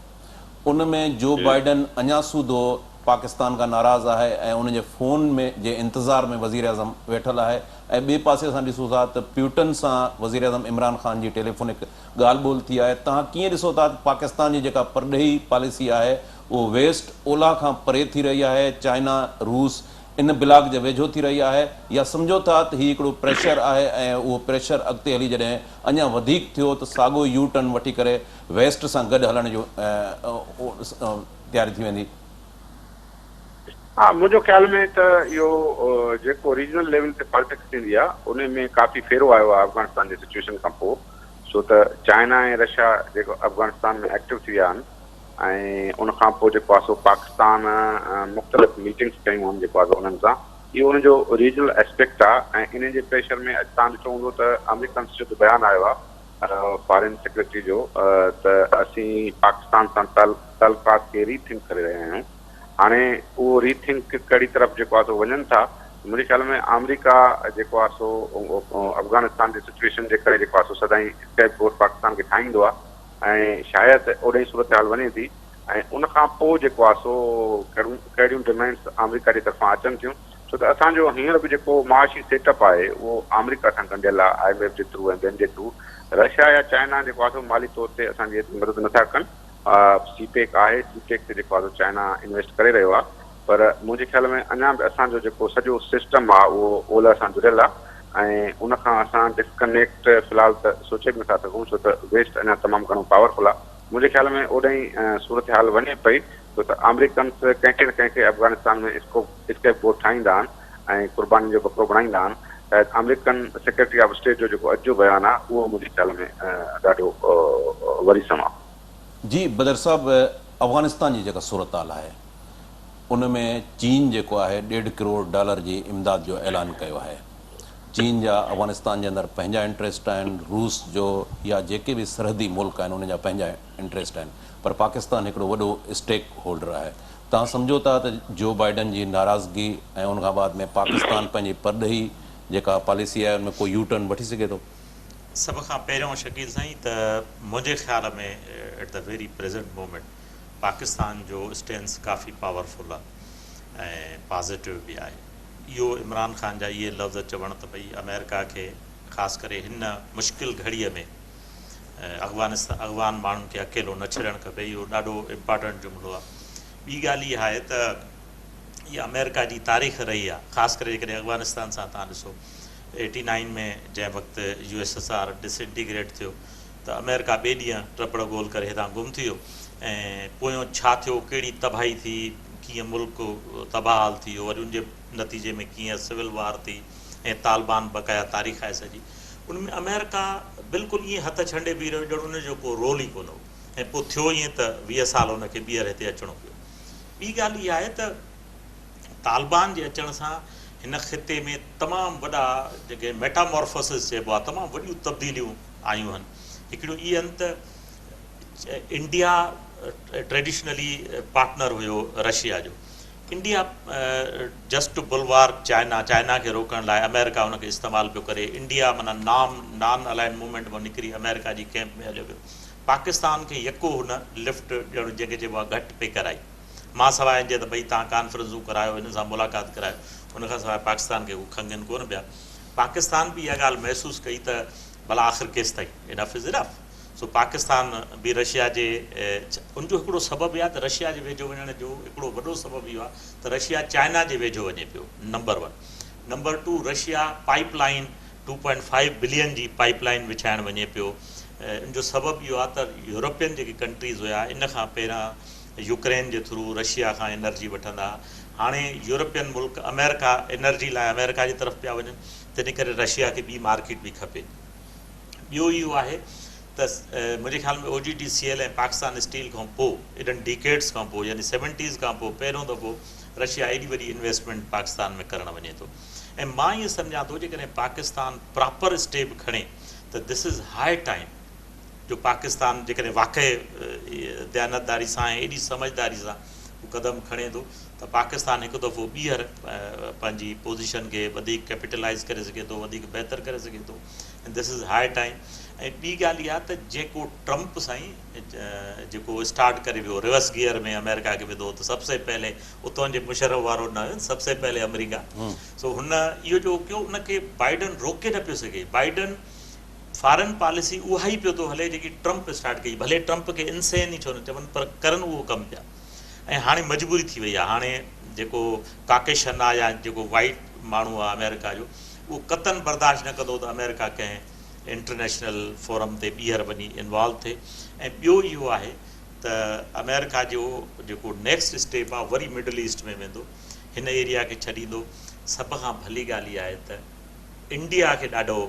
Speaker 1: उनमें जो बाइडन अञा सूदो पाकिस्तान खां नाराज़ आहे ऐं उनजे फ़ोन में जे इंतज़ार में वज़ीर आज़म वेठल आहे ऐं ॿिए पासे असां ॾिसूं था त प्यूटन सां वज़ीर आज़म इमरान ख़ान जी टेलीफोनिक ॻाल्हि ॿोल थी आहे। तव्हां कीअं ॾिसो था पाकिस्तान जी जेका परॾेही पॉलिसी आहे उहो वेस्ट ओलह खां परे थी रही आहे, चाइना रूस इन ब्लाक जे वेझो थी रही आहे, या सम्झो था त हीउ हिकिड़ो प्रेशर आहे ऐं उहो प्रेशर अॻिते हली जॾहिं अञा वधीक थियो त साॻियो यू टर्न वठी करे वेस्ट सां गॾु हलण जो तयारी थी वेंदी?
Speaker 4: मुंहिंजो ख़्याल में त इहो जेको रीजनल लेवल ते पॉलिटिक्स थींदी आहे उन में काफ़ी फेरो आयो आहे अफ़गानिस्तान जी सिचुएशन खां पोइ, छो त चाइना ऐं रशिया जेको अफ़गानिस्तान में एक्टिव थी विया आहिनि ऐं उनखां पोइ जेको आहे सो पाकिस्तान मुख़्तलिफ़ मीटिंग्स कयूं आहिनि जेको आहे उन्हनि सां। इहो उनजो रीजनल एस्पेक्ट आहे ऐं इन जे प्रेशर में अॼु तव्हां ॾिठो हूंदो त अमेरिकन जो बयानु आयो आहे फॉरेन सेक्रेटरी जो त असीं पाकिस्तान सां ताल्लुकात खे रीथिंक करे रहिया आहियूं। हाणे उहो रीथिंक कहिड़ी तरफ़ जेको आहे सो वञनि था, मुंहिंजे ख़्याल में अमेरिका जेको आहे सो अफ़गानिस्तान जी सिचुएशन जे करे जेको आहे सो सदाई स्केप गोट पाकिस्तान खे ठाहींदो आहे ऐं शायदि ओॾे सूरत हाल वञे थी ऐं उनखां पोइ जेको आहे सो कहिड़ियूं डिमांड्स अमेरिका जी तरफ़ां अचनि थियूं, छो त असांजो हींअर बि जेको माशी सेटअप आहे उहो अमेरिका सां गंढियल आहे IMF जे थ्रू ऐं ॿियनि जे थ्रू। रशिया या चाइना जेको आहे सो माली तौर ते असांजी एतिरी मदद नथा कनि। सीपेक आहे, सीपेक ते जेको आहे चाइना इन्वेस्ट करे रहियो आहे, पर मुंहिंजे ख़्याल में अञा बि असांजो जेको सॼो सिस्टम आहे उहो ओलह सां जुड़ियल आहे ऐं उनखां असां डिस्कनेक्ट फ़िलहाल त सोचे बि नथा सघूं, छो त वेस्ट अञा तमामु घणो पावरफुल आहे। मुंहिंजे ख़्याल में ओॾे ई सूरत हाल वञे पई, छो त अमेरिकन्स कंहिंखे न कंहिंखे अफ़गानिस्तान में स्केप गोट ठाहींदा आहिनि ऐं क़ुर्बानी जो बकरो बणाईंदा आहिनि। शायदि अमेरिकन सेक्रेटरी ऑफ स्टेट जो जेको अॼु जो बयानु आहे उहो मुंहिंजे ख़्याल में ॾाढो वरीसम आहे।
Speaker 1: जी बदर साहब, अफ़गानिस्तान जी जेका सूरत हाल आहे उनमें चीन जेको आहे $1.5 करोड़ जी इमदाद जो ऐलान कयो आहे। चीन जा अफ़गानिस्तान जे अंदरि पंहिंजा इंट्रस्ट आहिनि, रूस जो या जेके बि सरहदी मुल्क आहिनि उन जा पंहिंजा इंट्रस्ट आहिनि, पर पाकिस्तान हिकिड़ो वॾो स्टेक होल्डर आहे। तव्हां सम्झो था त जो बाइडन जी नाराज़गी ऐं उनखां बाद में पाकिस्तान पंहिंजी परॾेही जेका पॉलिसी आहे उनमें कोई यू टर्न वठी सघे थो?
Speaker 3: सभ खां पहिरियों शकील साईं त मुंहिंजे ख़्याल में at the very present moment Pakistan जो स्टेंस काफ़ी पावरफुल आहे ऐं पॉज़िटिव बि आहे। इहो इमरान ख़ान जा इहे लफ़्ज़ चवण त भई अमेरिका खे ख़ासि करे हिन मुश्किल घड़ीअ में अफ़गान माण्हुनि खे अकेलो न छॾणु खपे, इहो ॾाढो इम्पॉर्टेंट जुमिलो आहे। ॿी ॻाल्हि इहा आहे त इहा अमेरिका जी तारीख़ रही आहे, ख़ासि करे जेकॾहिं अफ़गानिस्तान सां तव्हां ॾिसो 89 में जंहिं वक़्तु USSR डिसइंटीग्रेट थियो त अमेरिका ॿिए ॾींहुं टपड़ गोल करे हितां गुम थी वियो ऐं पोयों छा थियो, कहिड़ी तबाही थी, कीअं मुल्क तबाहाल थी वियो, वरी उनजे नतीजे में कीअं सिविल वार थी ऐं तालिबान बक़ाया तारीख़ आहे सॼी। उनमें अमेरिका बिल्कुलु ईअं हथ छंडे बीह रहियो ॼण उनजो को रोल ई कोन हो ऐं पोइ थियो ईअं त 20 साल उनखे ॿीहर हिते अचिणो पियो। ॿी ॻाल्हि इहा आहे त तालिबान जे अचण सां हिन ख़िते में तमामु वॾा जेके मेटामॉर्फोसिस चइबो आहे, तमामु वॾियूं तब्दीलियूं आयूं आहिनि। हिकिड़ियूं इहे आहिनि त इंडिया ट्रेडिशनली पार्टनर हुयो रशिया जो। इंडिया जस्ट टू बुलवार चाइना खे रोकण लाइ अमेरिका हुनखे इस्तेमालु पियो करे। इंडिया माना नॉन अलाइन मूवमेंट मां निकिरी अमेरिका जी कैंप में हलियो पियो। पाकिस्तान खे यको हुन लिफ्ट ॼण जंहिंखे चइबो आहे घटि पे कराई, मां सवाइ जे त भई तव्हां कॉन्फ्रेंसूं करायो, हिन सां मुलाक़ात करायो, उनखां सवाइ पाकिस्तान खे उहे खंगनि कोन पिया। पाकिस्तान बि इहा ॻाल्हि महसूसु कई त भला आख़िर केसि ताईं इनफ इज़ इनफ। सो पाकिस्तान बि रशिया जे उनजो हिकिड़ो सबबु आहे त रशिया जे वेझो वञण जो हिकिड़ो वॾो सबबु इहो आहे त रशिया चाइना जे वेझो वञे पियो, number 1। Number 2, Russia pipeline 2.5 billion जी पाइपलाइन विछाइणु वञे पियो। इनजो सबबु इहो आहे त यूरोपियन जेके कंट्रीज़ हुया इन खां पहिरां यूक्रेन जे थ्रू रशिया खां एनर्जी वठंदा। हाणे यूरोपियन मुल्क अमेरिका एनर्जी लाइ अमेरिका जी तरफ़ पिया वञनि, तंहिं करे रशिया खे ॿी मार्केट बि खपे। ॿियो इहो आहे त मुंहिंजे ख़्याल में OGDCL ऐं पाकिस्तान स्टील खां पोइ एॾनि डिकेड्स खां पोइ यानी 70s खां पोइ पहिरियों दफ़ो रशिया एॾी वॾी इन्वेस्टमेंट पाकिस्तान में करणु वञे थो। ऐं मां ईअं सम्झां थो जेकॾहिं पाकिस्तान प्रॉपर स्टेप खणे त दिस इज़ हाई टाइम जो पाकिस्तान जेकॾहिं वाक़ई दयानतदारी सां ऐं एॾी समझदारी सां उहो क़दम खणे थो त पाकिस्तान हिकु दफ़ो ॿीहर पंहिंजी पोज़ीशन खे वधीक कैपिटलाइज़ करे सघे थो, वधीक बहितर करे सघे थो। ऐं दिस इज़ हाई टाइम। ऐं ॿी ॻाल्हि इहा त जेको ट्रंप साईं जेको स्टार्ट करे वियो रिवर्स गियर में अमेरिका खे विधो, त सबसे पहले उतां जे मुशर्रफ वारो न हुयो, सबसे पहले अमेरिका। सो हुन इहो जो कयो उनखे बाइडन रोके न पियो सघे। बाइडन फॉरेन पॉलिसी उहा ई पियो थो हले जेकी ट्रंप स्टार्ट कई, भले ट्रंप खे इंसेन ई छो न चवनि, पर करनि उहो कमु पिया। ऐं हाणे मजबूरी थी वई आहे। हाणे जेको काकेशन आहे या जेको वाइट माण्हू आहे अमेरिका जो, उहो क़तन बर्दाश्त न कंदो त अमेरिका कंहिं इंटरनेशनल फोरम ते ॿीहर वञी इन्वॉल्व थिए। ऐं ॿियो इहो आहे त अमेरिका जो जेको नेक्स्ट स्टेप आहे वरी मिडल ईस्ट में वेंदो, हिन एरिया खे छॾींदो। सभ खां भली ॻाल्हि इहा आहे त इंडिया खे ॾाढो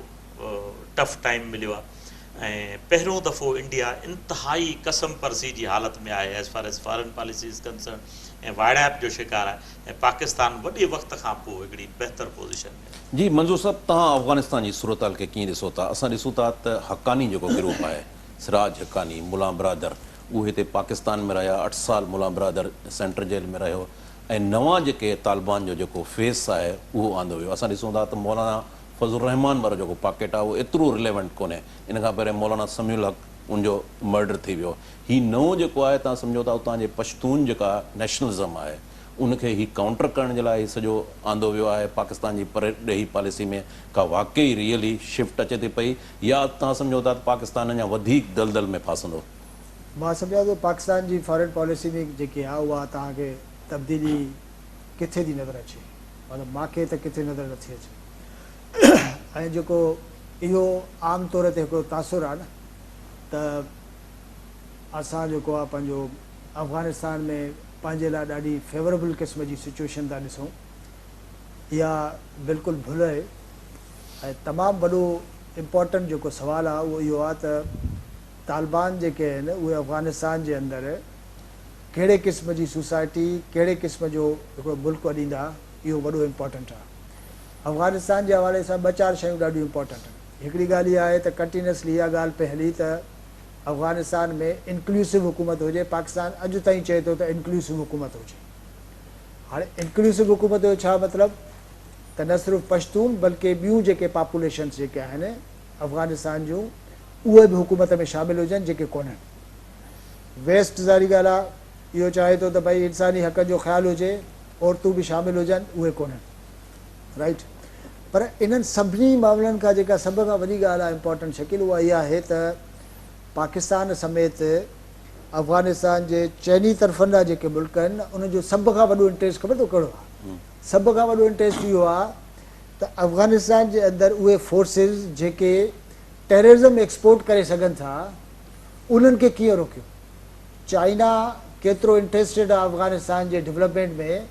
Speaker 3: टफ टाइम मिलियो आहे ऐं पहिरियों दफ़ो इंडिया इंतिहाई कसम परसी जी हालति में आहे as far as foreign policy is concern ऐं वाइड़ाप जो शिकार आहे। ऐं पाकिस्तान वॾे वक़्त खां पोइ हिकिड़ी बहितर पोज़ीशन में।
Speaker 1: जी मंजूर साहब, तव्हां अफ़गानिस्तान जी सूरत हाल खे कीअं ॾिसो था? असां ॾिसूं था त हक़ानी जेको ग्रुप आहे, सिराज हक़ानी, मुला बरादर, उहे हिते पाकिस्तान में रहिया 8 साल। मुला बरादर सेंट्रल जेल में रहियो ऐं नवां जेके तालिबान जो जेको फेस आहे उहो आंदो वियो। असां ॾिसूं था त मौलाना फज़लुर रहमान वारो जेको पॉकेट आहे उहो एतिरो रिलेवेंट कोन्हे। इन खां पहिरियों मौलाना समीउल हक़ उनजो मर्डर थी वियो। हीउ नओं जेको आहे तव्हां सम्झो था उतां जे पश्तून जेका नेशनलिज़म आहे उनखे ही काउंटर करण जे लाइ सॼो आंदो वियो आहे पाकिस्तान जी परॾेही पॉलिसी में। का वाकई रियली शिफ्ट अचे थी पई या तव्हां सम्झो था त पाकिस्तान अञा वधीक दलदल में फासंदो?
Speaker 2: मां सम्झां थो पाकिस्तान जी फॉरेन पॉलिसी में जेकी आहे उहा तव्हांखे तब्दीली किथे थी नज़र अचे, मतिलबु मूंखे त किथे नज़र नथी अचे। ऐं जेको इहो आम तौर ते हिकिड़ो तासुरु आहे न त असां जेको आहे पंहिंजो अफ़गानिस्तान में पंहिंजे लाइ ॾाढी फेवरेबल क़िस्म जी सिचुएशन था ॾिसूं, इहा बिल्कुलु भुल आहे। ऐं तमामु वॾो इम्पोर्टेंट जेको सुवालु आहे उहो इहो आहे त तालिबान जेके आहिनि उहे अफ़गानिस्तान जे अंदरि कहिड़े क़िस्म जी सोसाइटी, कहिड़े क़िस्म जो हिकिड़ो मुल्क ॾींदा, इहो वॾो इम्पोर्टेंट आहे। अफ़गानिस्तान जे हवाले सां 2-4 शयूं ॾाढियूं इम्पोर्टेंट आहिनि। हिकिड़ी ॻाल्हि इहा आहे त कंटिन्यूसली इहा ॻाल्हि पे हली त अफ़गानिस्तान में इंक्लूसिव हुकूमत हुजे। पाकिस्तान अॼु ताईं चए थो त इंक्लूसिव हुकूमत हुजे। हाणे इंक्लूसिव हुकूमत जो छा मतिलबु त न सिर्फ़ु पश्तून बल्कि ॿियूं जेके पॉपुलेशन्स जेके आहिनि अफ़गानिस्तान जूं उहे बि हुकूमत में शामिलु हुजनि जेके कोन्हनि। वेस्ट ज़ारी ॻाल्हि आहे, इहो चाहे थो त भई इंसानी हक़ जो ख़्यालु हुजे, औरतूं बि शामिलु हुजनि, उहे कोन्हनि, राइट। पर इन्हनि सभिनी मामलनि खां जेका सभ खां वॾी ॻाल्हि आहे इम्पोर्टेंट शकील, उहा इहा आहे त पाकिस्तान समेत अफ़गानिस्तान जे चइनी तरफ़नि जा जेके मुल्क आहिनि उनजो सभ खां वॾो इंट्रस्ट ख़बर अथव कहिड़ो आहे? सभ खां वॾो इंट्रस्ट इहो आहे त अफ़गानिस्तान जे अंदरि उहे फोर्सिस जेके टेररिज़म एक्सपोर्ट करे सघनि था उन्हनि खे कीअं रोकियो। चाइना केतिरो इंट्रस्टेड आहे अफ़गानिस्तान जे डेवलपमेंट में,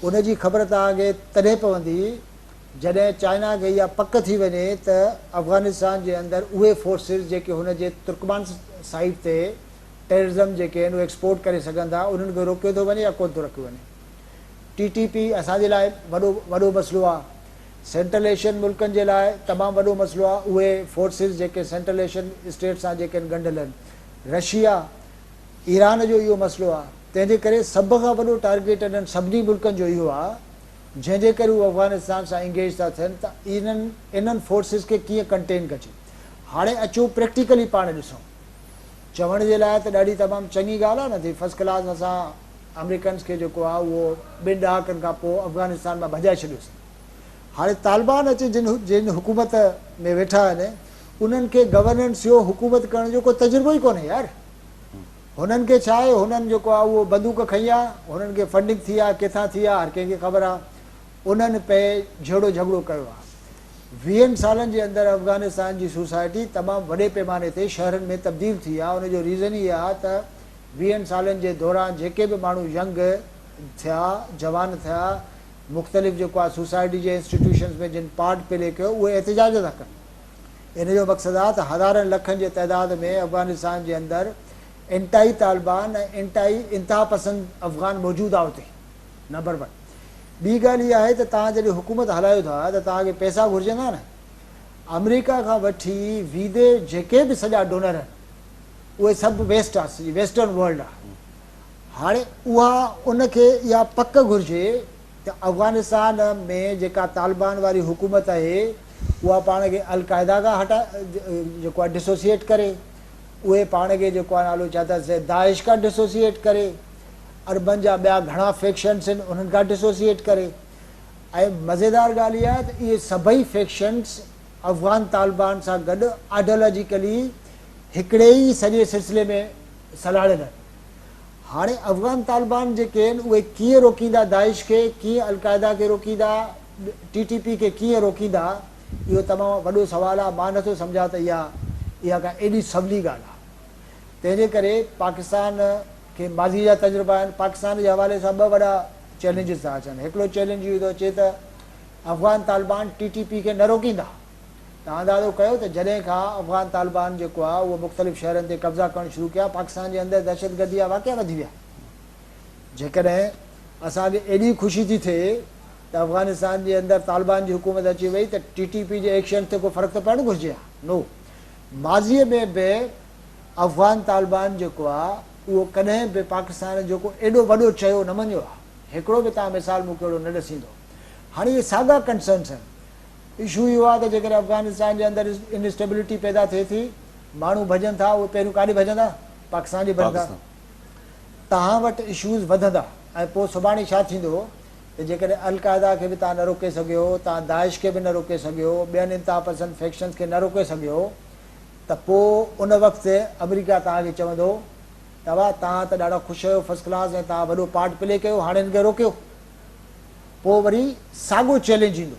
Speaker 2: उनजी ख़बर तव्हांखे तॾहिं पवंदी जॾहिं चाइना खे इहा पक थी वञे त अफ़गानिस्तान जे अंदरि उहे फोर्सिस जेके हुन जे तुर्कमान साइड ते टेररिज़म जेके आहिनि उहे एक्सपोर्ट करे सघनि था, उन्हनि खे रोकियो थो वञे या कोन थो रखियो वञे। TTP असांजे लाइ वॾो मसइलो आहे, सेंट्रल एशियन मुल्कनि जे लाइ तमामु वॾो मसइलो आहे। उहे फोर्सिस जेके सेंट्रल एशियन स्टेट सां जेके आहिनि ॻंढियल आहिनि, रशिया ईरान जो इहो मसइलो आहे। तंहिंजे करे सभ खां वॾो टारगेट इन्हनि सभिनी मुल्कनि जो इहो आहे जंहिंजे करे उहे अफ़गानिस्तान सां इंगेज था थियनि त इन्हनि फोर्सिस खे कीअं कंटेन कजे। हाणे अचो प्रैक्टिकली पाण ॾिसूं, चवण जे लाइ त ॾाढी तमामु चङी ॻाल्हि आहे न थी, फर्स्ट क्लास असां अमेरिकन्स खे जेको आहे उहो 2 ॾहाकनि खां पोइ अफ़गानिस्तान मां भॼाए छॾियोसीं। हाणे तालिबान अचे जिन हुकूमत में वेठा आहिनि उन्हनि खे गवर्नेंस जो हुकूमत करण जो को तजुर्बो ई कोन्हे यार। हुननि खे छा आहे, हुननि जेको आहे उहो बंदूक खई आहे, हुननि खे फंडिंग थी आहे, किथां थी आहे हर कंहिंखे ख़बर आहे। उन्हनि पे जहिड़ो झगड़ो कयो आहे। 20 सालनि जे अंदरि अफ़गानिस्तान जी सोसाइटी तमामु वॾे पैमाने ते शहरनि में तब्दील थी आहे। उनजो रीज़न इहा आहे त 20 सालनि जे दौरान जेके बि माण्हू यंग थिया, जवान थिया, मुख़्तलिफ़ जेको आहे सोसाइटी जे इंस्टीट्यूशन्स में जिन पार्ट प्ले कयो उहे एहतिजाज था कनि। इन जो मक़सदु आहे त हज़ारनि लखनि जे तइदाद में अफ़गानिस्तान जे अंदरि एंटाई तालिबान ऐं एंटाई इंतिहा पसंद अफ़गान मौजूदु आहे उते, नंबर 1। ॿी ॻाल्हि इहा आहे त तव्हां जॾहिं हुकूमत हलायो था त तव्हांखे पैसा घुरिजंदा न। अमेरिका खां वठी वीदे जेके बि सॼा डोनर आहिनि उहे सभु वेस्ट आहे, वेस्टर्न वर्ल्ड आहे। हाणे उनखे इहा पक घुरिजे त अफ़गानिस्तान में जेका तालिबान वारी हुकूमत आहे उहा पाण खे अलक़ाइदा खां जेको आहे डिसोसिएट करे, उहे पाण खे जेको आहे नालो छा था चए दाइश खां डिसोसिएट करे, अरबन जा ॿिया घणा फैक्शन्स आहिनि उन्हनि खां डिसोसिएट करे। ऐं मज़ेदार ॻाल्हि इहा आहे त इहे सभई फैक्शन्स अफ़गान तालिबान सां गॾु आइडियोलॉजिकली हिकिड़े ई सॼे सिलसिले में सलाड़ियल आहिनि। हाणे अफ़गान तालिबान जेके आहिनि उहे कीअं रोकींदा दाइश खे, कीअं अलक़ाइदा खे रोकींदा, TTP खे कीअं रोकींदा, इहो तमामु वॾो सुवालु आहे। मां नथो सम्झां त इहा का एॾी सवली ॻाल्हि आहे। तंहिंजे करे पाकिस्तान खे माज़ी जा तजुर्बा आहिनि। पाकिस्तान जे हवाले सां 2 वॾा चैलेंजिस था अचनि। हिकिड़ो चैलेंज इहो थो अचे त अफ़गान तालिबान TTP खे न रोकींदा। तव्हां अंदाज़ो कयो त जॾहिं खां अफ़गान तालिबान जेको आहे उहो मुख़्तलिफ़ शहरनि ते कब्ज़ा करणु शुरू कया, पाकिस्तान जे अंदरि दहशतगर्दी जा वाक़िया वधी विया। जेकॾहिं असांखे एॾी ख़ुशी थी थिए त अफ़गानिस्तान जे अंदरि तालिबान जी हुकूमत अची वई त TTP जे एक्शन ते को फ़र्क़ु त पवणु घुरिजे हा। नो, माज़ीअ में बि अफ़गान तालिबान जेको आहे उहो कॾहिं बि पाकिस्तान जेको एॾो वॾो चयो न मञियो आहे। हिकिड़ो बि तव्हां मिसाल मूंखे अहिड़ो न ॾसींदो। हाणे इहे साॻा कंसर्न्स आहिनि। इशू इहो आहे त जेकॾहिं अफ़गानिस्तान जे अंदरि इनस्टेबिलिटी पैदा थिए थी, माण्हू भॼनि था, उहे पहिरियों काॾे भॼंदा? पाकिस्तान जे भॼंदा। तव्हां वटि इशूज़ वधंदा ऐं पोइ सुभाणे छा थींदो त जेकॾहिं अलक़ाइदा खे बि तव्हां न रोके सघियो, तव्हां दाइश खे बि न रोके सघियो, ॿियनि इंतिहा पसंद फैक्शन्स खे न रोके सघियो, त पोइ उन वक़्तु अमेरिका तव्हांखे चवंदो तव्हां त ॾाढा ख़ुशि आहियो, फर्स्ट क्लास, ऐं तव्हां वॾो पार्ट प्ले कयो, हाणे हिन खे रोकियो। पोइ वरी साॻियो चैलेंज ईंदो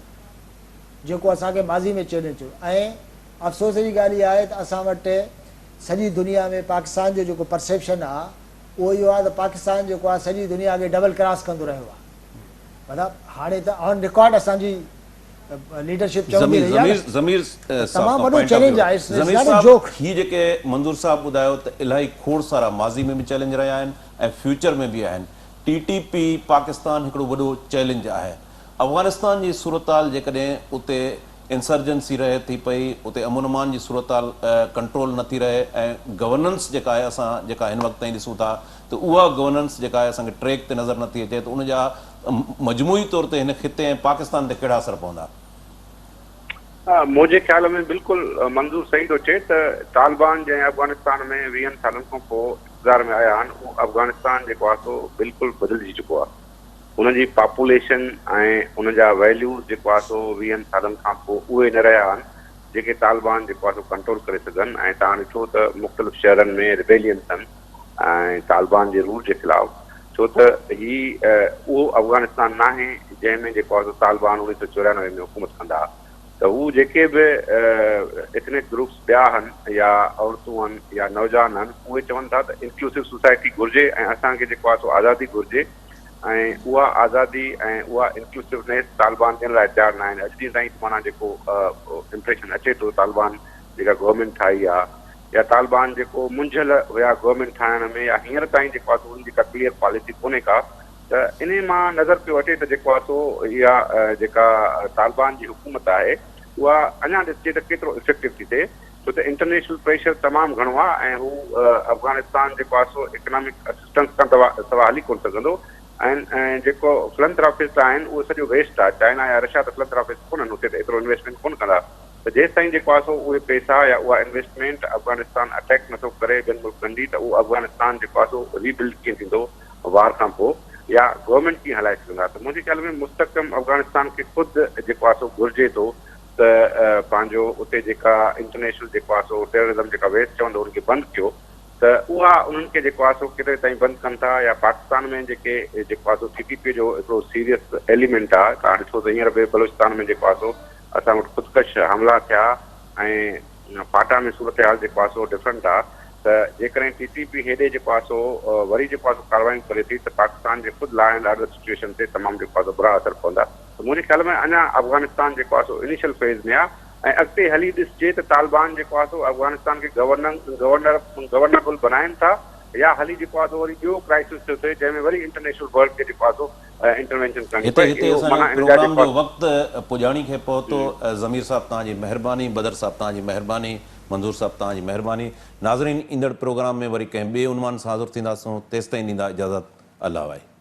Speaker 2: जेको असांखे माज़ी में चैलेंज थियो। ऐं अफ़सोस जी ॻाल्हि इहा आहे त असां वटि सॼी दुनिया में पाकिस्तान जो जेको परसेप्शन आहे उहो इहो आहे त पाकिस्तान जेको आहे सॼी दुनिया खे डबल क्रॉस कंदो रहियो आहे। मतिलबु हाणे त ऑन रिकॉर्ड असांजी लीडरशिप चवंदी रही आहे। तमामु वॾो चैलेंज आहे।
Speaker 1: हीअ जेके मंज़ूर साहब ॿुधायो त इलाही खोड़ सारा माज़ी में बि चैलेंज रहिया आहिनि ऐं फ्यूचर में बि आहिनि। TTP पाकिस्तान हिकिड़ो वॾो चैलेंज आहे। अफ़गानिस्तान जी सूरत हाल जेकॾहिं उते इंसर्जेंसी रहे थी पई, उते अमन अमान जी सूरत हाल कंट्रोल नथी रहे ऐं गवर्नेंस जेका आहे असां जेका हिन वक़्त ताईं ॾिसूं था त उहा गवर्नेंस जेका आहे असांखे ट्रैक ते नज़र नथी अचे, त उनजा मजमूई तौर ते हिन ख़िते ऐं पाकिस्तान ते कहिड़ा असर पवंदा?
Speaker 4: मुंहिंजे ख्याल में बिल्कुलु मंज़ूर सही थो चए त तालिबान जंहिं अफ़गानिस्तान में 20 सालनि खां पोइ इक़्तिदार में आया आहिनि, उहो अफ़गानिस्तान जेको आहे सो बिल्कुलु बदिलिजी चुको आहे। उनजी पॉपुलेशन ऐं उनजा वैल्यूज़ जेको आहे सो 20 सालनि खां पोइ उहे न रहिया आहिनि जेके तालिबान जेको आहे सो कंट्रोल करे सघनि। ऐं तव्हां ॾिठो त मुख़्तलिफ़ शहरनि में रिबेलियंस आहिनि ऐं तालिबान जे रूल जे ख़िलाफ़, छो त उहो अफ़गानिस्तान न आहे जंहिंमें जेको आहे सो तालिबान 1994 में हुकूमत कंदा। त हू जेके बि एथनिक ग्रुप्स ॿिया आहिनि या औरतूं आहिनि या नौजवान आहिनि, उहे चवनि था त इंक्लूसिव सोसाइटी घुरिजे ऐं असांखे जेको आहे सो आज़ादी घुरिजे ऐं उहा आज़ादी ऐं उहा इंक्लूसिवनेस तालिबान ॾियण लाइ तयारु न आहिनि। अॼु ॾींहं ताईं माना जेको इम्प्रेशन अचे थो तालिबान जेका गवर्नमेंट ठाही आहे या तालिबान जेको मुंझियल हुया गवर्नमेंट ठाहिण में या हींअर ताईं जेको आहे उनजी का क्लियर पॉलिसी कोन्हे का, त इन मां नज़र पियो अचे त जेको आहे सो इहा जेका तालिबान जी हुकूमत आहे उहा अञा ॾिसिजे त केतिरो इफेक्टिव थी थिए, छो त इंटरनेशनल प्रेशर तमामु घणो आहे ऐं हू अफ़गानिस्तान जेको आहे सो इकोनॉमिक असिस्टेंस खां सवाइ हली कोन सघंदो। ऐं जेको फिलंथ्रापिस्ट आहिनि उहो सॼो वेस्ट आहे। चाइना या रशिया त फिलंथ्रापिस्ट कोन्हनि, हुते त एतिरो इन्वेस्टमेंट कोन कंदा। त जेसि ताईं जेको आहे सो उहे पैसा या उहा इन्वेस्टमेंट अफ़गानिस्तान अटैक नथो करे ॿियनि मुल्कनि जी, त उहो अफ़गानिस्तान जेको आहे सो रीबिल्ड कीअं थींदो वार खां पोइ या गवर्नमेंट कीअं हलाए सघंदा। त मुंहिंजे ख़्याल में मुस्तक़िम अफ़गानिस्तान खे ख़ुदि जेको आहे सो घुरिजे थो त पंहिंजो उते जेका इंटरनेशनल जेको आहे सो टेररिज़म जेका वेस्ट चवंदो उनखे बंदि कयो, त उहा उन्हनि खे जेको आहे सो केतिरे ताईं बंदि कनि था। या पाकिस्तान में जेको आहे सो TTP जो हिकिड़ो सीरियस एलिमेंट आहे। तव्हां ॾिसो त हींअर बलोचिस्तान में जेको आहे सो असां वटि ख़ुदकश हमला थिया ऐं फाटा में सूरत हाल जेको आहे सो डिफरेंट आहे। त जेकॾहिं TTP हेॾे जेको आहे सो वरी जेको आहे सो कार्रवाई करे थी त पाकिस्तान जे ख़ुदि लॉ एंड ऑर्डर सिचुएशन ते तमामु जेको आहे सो बुरा असर पवंदा। त मुंहिंजे ख़्याल में अञा अफ़गानिस्तान जेको आहे सो इनिशियल फेज़ में आहे ऐं अॻिते हली ॾिसजे त तालिबान जेको आहे सो अफ़गानिस्तान खे गवर्नेबल बनाइनि था या हली जेको आहे सो वरी ॿियो क्राइसिस थो थिए जंहिंमें वरी इंटरनेशनल वर्ल्ड खे जेको आहे सो इंटरवेंशन करणी
Speaker 1: हिते
Speaker 4: पए।
Speaker 1: हिते असांजो प्रोग्राम जो वक़्तु पुॼाणी खे पहुतो। ज़मीर साहब तव्हांजी महिरबानी, बदर साहब तव्हांजी महिरबानी, मंज़ूर साहब तव्हांजी महिरबानी। नाज़रीन, ईंदड़ प्रोग्राम में वरी कंहिं ॿिए उनवान सां हाज़िर थींदासूं। तेसिताईं ॾींदा इजाज़त। अल्लाह वाहे।